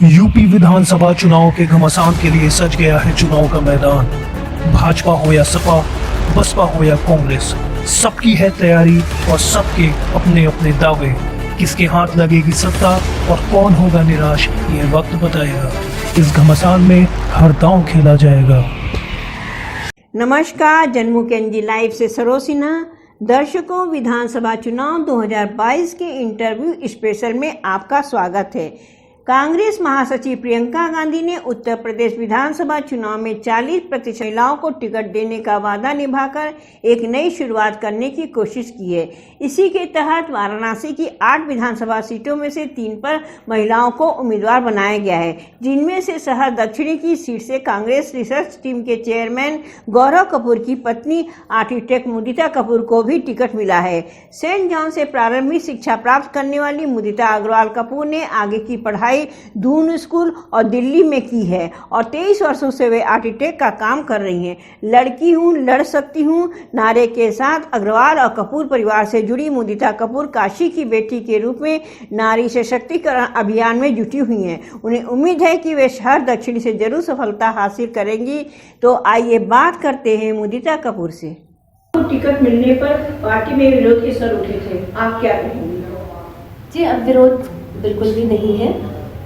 UP विधानसभा चुनाव के घमासान के लिए सज गया है चुनाव का मैदान। भाजपा हो या सपा, बसपा हो या कांग्रेस, सबकी है तैयारी और सबके अपने अपने दावे। किसके हाथ लगेगी सत्ता और कौन होगा निराश, ये वक्त बताएगा। इस घमासान में हर दांव खेला जाएगा। नमस्कार, जन्मुखेंजी लाइव से सरोज सिन्हा। दर्शकों, विधानसभा चुनाव 2022 के इंटरव्यू स्पेशल में आपका स्वागत है। कांग्रेस महासचिव प्रियंका गांधी ने उत्तर प्रदेश विधानसभा चुनाव में 40% महिलाओं को टिकट देने का वादा निभाकर एक नई शुरुआत करने की कोशिश की है। इसी के तहत वाराणसी की 8 विधानसभा सीटों में से 3 पर महिलाओं को उम्मीदवार बनाया गया है, जिनमें से शहर दक्षिणी की सीट से कांग्रेस रिसर्च टीम के चेयरमैन गौरव कपूर की पत्नी आर्किटेक्ट मुदिता कपूर को भी टिकट मिला है। सेंट जॉन से प्रारंभिक शिक्षा प्राप्त करने वाली मुदिता अग्रवाल कपूर ने आगे की पढ़ाई दून स्कूल और दिल्ली में की है और 23 वर्षों से वे आर्किटेक्ट का काम कर रही हैं। लड़की हूँ, लड़ सकती हूँ नारे के साथ अग्रवाल और कपूर परिवार से जुड़ी मुदिता कपूर काशी की बेटी के रूप में नारी सशक्तिकरण अभियान में जुटी हुई हैं। उन्हें उम्मीद है कि वे शहर दक्षिण से जरूर सफलता हासिल करेंगी। तो आइए बात करते हैं मुदिता कपूर से। टिकट मिलने पर पार्टी में विरोध के सर उठे थे, आप क्या कहेंगे? जी, अब विरोध बिल्कुल भी नहीं है।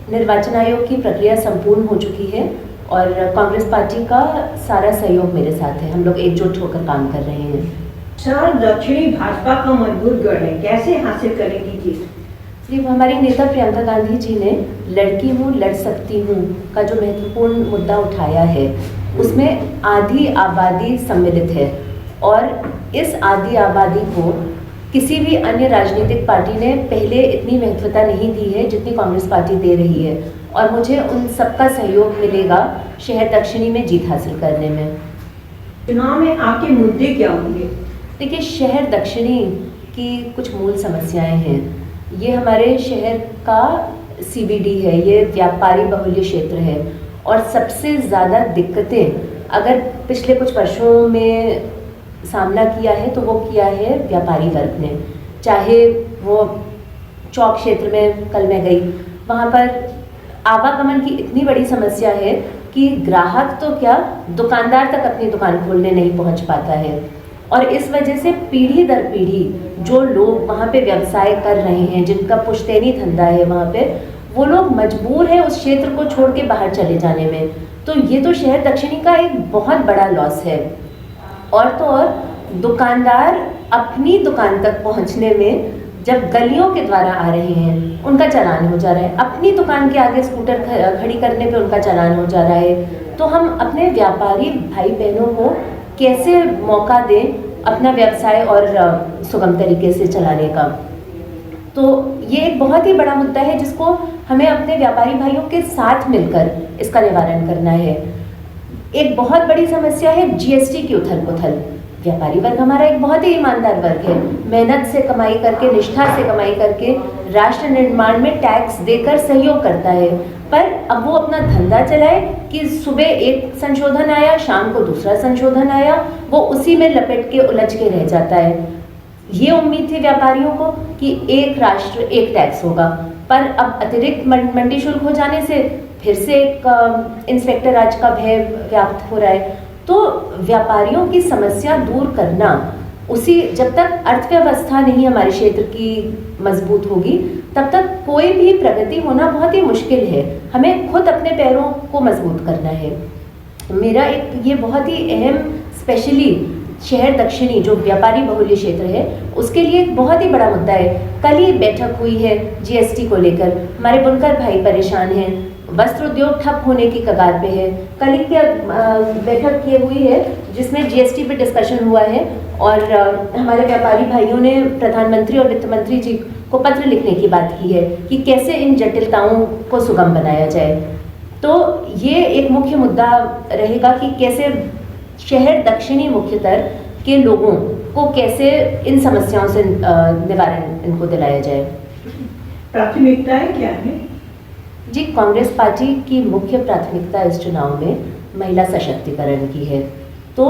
निर्वाचन आयोग की प्रक्रिया संपूर्ण हो चुकी है और कांग्रेस पार्टी का सारा सहयोग मेरे साथ है। हम लोग एकजुट होकर काम कर रहे हैं। शहर दक्षिणी भाजपा का मजबूत गढ़ है, कैसे हासिल करेंगी जीत? जी, हमारी नेता प्रियंका गांधी जी ने लड़की हूँ, लड़ सकती हूँ का जो महत्वपूर्ण मुद्दा उठाया है, उसमें आधी आबादी सम्मिलित है और इस आधी आबादी को किसी भी अन्य राजनीतिक पार्टी ने पहले इतनी महत्वता नहीं दी है जितनी कांग्रेस पार्टी दे रही है और मुझे उन सबका सहयोग मिलेगा शहर दक्षिणी में जीत हासिल करने में। चुनाव में आपके मुद्दे क्या होंगे? देखिए, शहर दक्षिणी की कुछ मूल समस्याएं हैं। ये हमारे शहर का CBD है, ये व्यापारी बहुल्य क्षेत्र है और सबसे ज़्यादा दिक्कतें अगर पिछले कुछ वर्षों में सामना किया है तो वो किया है व्यापारी वर्ग ने। चाहे वो चौक क्षेत्र में कल मैं गई, वहाँ पर आवागमन की इतनी बड़ी समस्या है कि ग्राहक तो क्या, दुकानदार तक अपनी दुकान खोलने नहीं पहुँच पाता है और इस वजह से पीढ़ी दर पीढ़ी जो लोग वहाँ पे व्यवसाय कर रहे हैं, जिनका पुश्तैनी धंधा है वहाँ पे, वो लोग मजबूर हैं उस क्षेत्र को छोड़ के बाहर चले जाने में। तो ये तो शहर दक्षिणी का एक बहुत बड़ा लॉस है। और तो और दुकानदार अपनी दुकान तक पहुंचने में जब गलियों के द्वारा आ रहे हैं, उनका चालान हो जा रहा है। अपनी दुकान के आगे स्कूटर खड़ी करने पे उनका चालान हो जा रहा है। तो हम अपने व्यापारी भाई बहनों को कैसे मौका दें अपना व्यवसाय और सुगम तरीके से चलाने का? तो ये एक बहुत ही बड़ा मुद्दा है जिसको हमें अपने व्यापारी भाइयों के साथ मिलकर इसका निवारण करना है। एक बहुत बड़ी समस्या है GST की उथल पुथल। व्यापारी वर्ग हमारा एक बहुत ही ईमानदार वर्ग है, मेहनत से कमाई करके, निष्ठा से कमाई करके राष्ट्र निर्माण में टैक्स देकर सहयोग करता है। पर अब वो अपना धंधा चलाए कि सुबह एक संशोधन आया, शाम को दूसरा संशोधन आया, वो उसी में लपेट के उलझ के रह जाता है। ये उम्मीद थी व्यापारियों को कि एक राष्ट्र एक टैक्स होगा, पर अब अतिरिक्त मंडी शुल्क हो जाने से फिर से एक इंस्पेक्टर राज का भय व्याप्त हो रहा है। तो व्यापारियों की समस्या दूर करना, उसी जब तक अर्थव्यवस्था नहीं हमारे क्षेत्र की मजबूत होगी तब तक कोई भी प्रगति होना बहुत ही मुश्किल है। हमें खुद अपने पैरों को मजबूत करना है। मेरा एक ये बहुत ही अहम, स्पेशली शहर दक्षिणी जो व्यापारी बहुल्य क्षेत्र है, उसके लिए एक बहुत ही बड़ा मुद्दा है। कल ही बैठक हुई है GST को लेकर। हमारे बुनकर भाई परेशान हैं, वस्त्र उद्योग ठप होने की कगार पे है। कल ही क्या बैठक की हुई है जिसमें GST पे डिस्कशन हुआ है और हमारे व्यापारी भाइयों ने प्रधानमंत्री और वित्त मंत्री जी को पत्र लिखने की बात की है कि कैसे इन जटिलताओं को सुगम बनाया जाए। तो ये एक मुख्य मुद्दा रहेगा कि कैसे शहर दक्षिणी मुख्यतर के लोगों को कैसे इन समस्याओं से निवारण इनको दिलाया जाए। प्राथमिकताएं क्या है? जी, कांग्रेस पार्टी की मुख्य प्राथमिकता इस चुनाव में महिला सशक्तिकरण की है। तो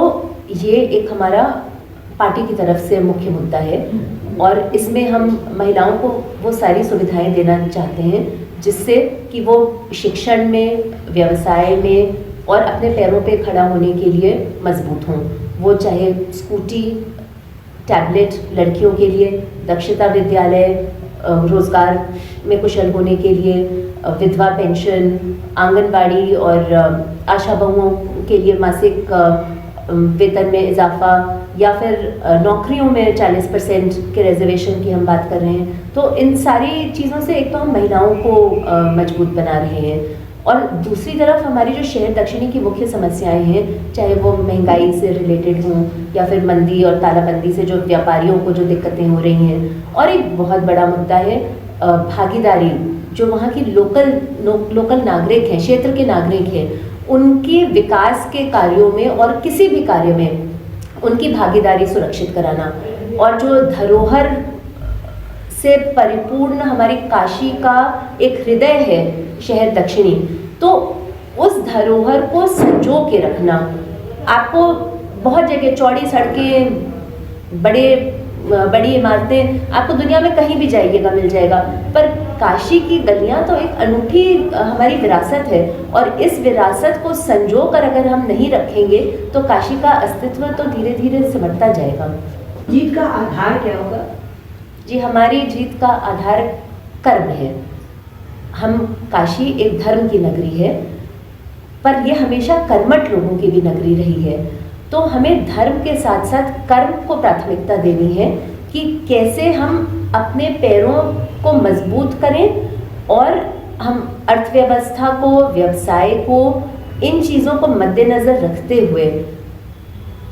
ये एक हमारा पार्टी की तरफ से मुख्य मुद्दा है। और इसमें हम महिलाओं को वो सारी सुविधाएं देना चाहते हैं जिससे कि वो शिक्षण में, व्यवसाय में और अपने पैरों पे खड़ा होने के लिए मजबूत हों। वो चाहे स्कूटी, टैबलेट लड़कियों के लिए, दक्षता विद्यालय, रोजगार में कुशल होने के लिए, विधवा पेंशन, आंगनबाड़ी और आशा बहुओं के लिए मासिक वेतन में इजाफा, या फिर नौकरियों में 40% के रिजर्वेशन की हम बात कर रहे हैं। तो इन सारी चीज़ों से एक तो हम महिलाओं को मजबूत बना रहे हैं, और दूसरी तरफ हमारी जो शहर दक्षिणी की मुख्य समस्याएं हैं, चाहे वो महंगाई से रिलेटेड हों या फिर मंदी और तालाबंदी से जो व्यापारियों को जो दिक्कतें हो रही हैं, और एक बहुत बड़ा मुद्दा है भागीदारी। जो वहाँ की लोकल नागरिक हैं, क्षेत्र के नागरिक हैं, उनके विकास के कार्यों में और किसी भी कार्य में उनकी भागीदारी सुरक्षित कराना। और जो धरोहर से परिपूर्ण हमारी काशी का एक हृदय है शहर दक्षिणी, तो उस धरोहर को संजो के रखना। आपको बहुत जगह चौड़ी सड़कें, बड़ी इमारतें आपको दुनिया में कहीं भी जाइएगा मिल जाएगा, पर काशी की गलियां तो एक अनूठी हमारी विरासत है, और इस विरासत को संजो कर अगर हम नहीं रखेंगे तो काशी का अस्तित्व तो धीरे धीरे सिमटता जाएगा। जीत का आधार क्या होगा? जी, हमारी जीत का आधार कर्म है। हम काशी एक धर्म की नगरी है, पर यह हमेशा कर्मठ लोगों की भी नगरी रही है। तो हमें धर्म के साथ साथ कर्म को प्राथमिकता देनी है कि कैसे हम अपने पैरों को मजबूत करें, और हम अर्थव्यवस्था को, व्यवसाय को, इन चीज़ों को मद्देनज़र रखते हुए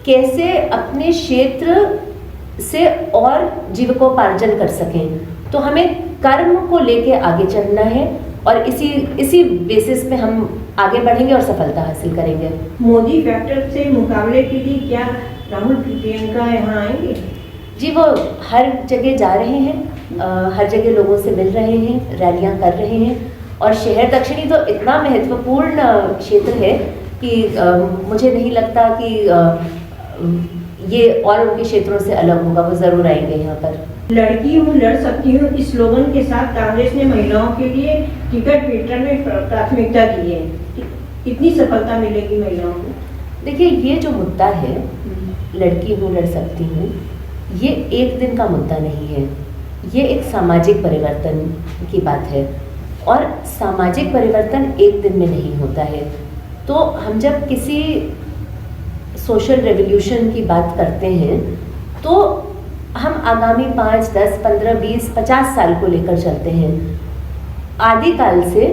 कैसे अपने क्षेत्र से और जीविकोपार्जन कर सकें। तो हमें कर्म को लेके आगे चलना है, और इसी बेसिस पे हम आगे बढ़ेंगे और सफलता हासिल करेंगे। मोदी फैक्टर से मुकाबले के लिए क्या राहुल प्रियंका यहाँ आएंगे? जी, वो हर जगह जा रहे हैं, हर जगह लोगों से मिल रहे हैं, रैलियां कर रहे हैं, और शहर दक्षिणी तो इतना महत्वपूर्ण क्षेत्र है कि मुझे नहीं लगता कि ये और उनके क्षेत्रों से अलग होगा। वो ज़रूर आएंगे यहाँ पर। लड़की हूँ लड़ सकती हूँ, इस स्लोगन के साथ कांग्रेस ने महिलाओं के लिए टिकट वितरण में प्राथमिकता दी है। कितनी सफलता मिलेगी महिलाओं को? देखिए, ये जो मुद्दा है, लड़की हूँ लड़ सकती हूँ, ये एक दिन का मुद्दा नहीं है। ये एक सामाजिक परिवर्तन की बात है, और सामाजिक परिवर्तन एक दिन में नहीं होता है। तो हम जब किसी सोशल रेवोल्यूशन की बात करते हैं तो हम आगामी 5, 10, 15, 20, 50 साल को लेकर चलते हैं। आदिकाल से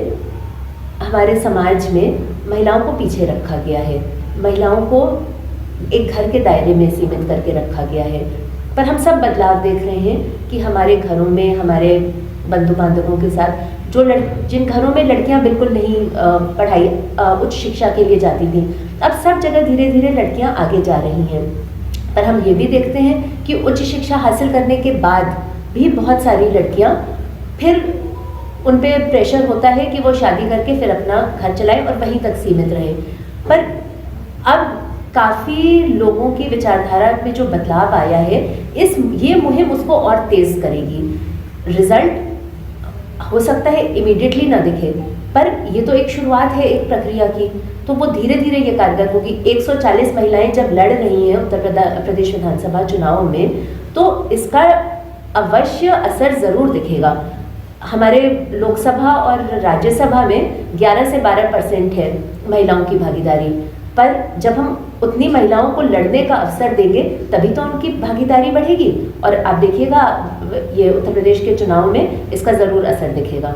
हमारे समाज में महिलाओं को पीछे रखा गया है, महिलाओं को एक घर के दायरे में सीमित करके रखा गया है। पर हम सब बदलाव देख रहे हैं कि हमारे घरों में, हमारे बंधु बांधवों के साथ जिन घरों में लड़कियां बिल्कुल नहीं पढ़ाई, उच्च शिक्षा के लिए जाती थी, अब सब जगह धीरे धीरे लड़कियां आगे जा रही हैं। पर हम ये भी देखते हैं कि उच्च शिक्षा हासिल करने के बाद भी बहुत सारी लड़कियां फिर उन पे प्रेशर होता है कि वो शादी करके फिर अपना घर चलाएं और वहीं तक सीमित रहें। पर अब काफ़ी लोगों की विचारधारा में जो बदलाव आया है, ये मुहिम उसको और तेज़ करेगी। रिजल्ट हो सकता है इमीडिएटली ना दिखे, पर ये तो एक शुरुआत है एक प्रक्रिया की, तो वो धीरे धीरे ये कारगर होगी। 140 महिलाएं जब लड़ रही हैं उत्तर प्रदेश विधानसभा चुनाव में, तो इसका अवश्य असर ज़रूर दिखेगा। हमारे लोकसभा और राज्यसभा में 11 से 12% है महिलाओं की भागीदारी, पर जब हम उतनी महिलाओं को लड़ने का अवसर देंगे तभी तो उनकी भागीदारी बढ़ेगी, और आप देखिएगा ये उत्तर प्रदेश के चुनाव में इसका ज़रूर असर दिखेगा।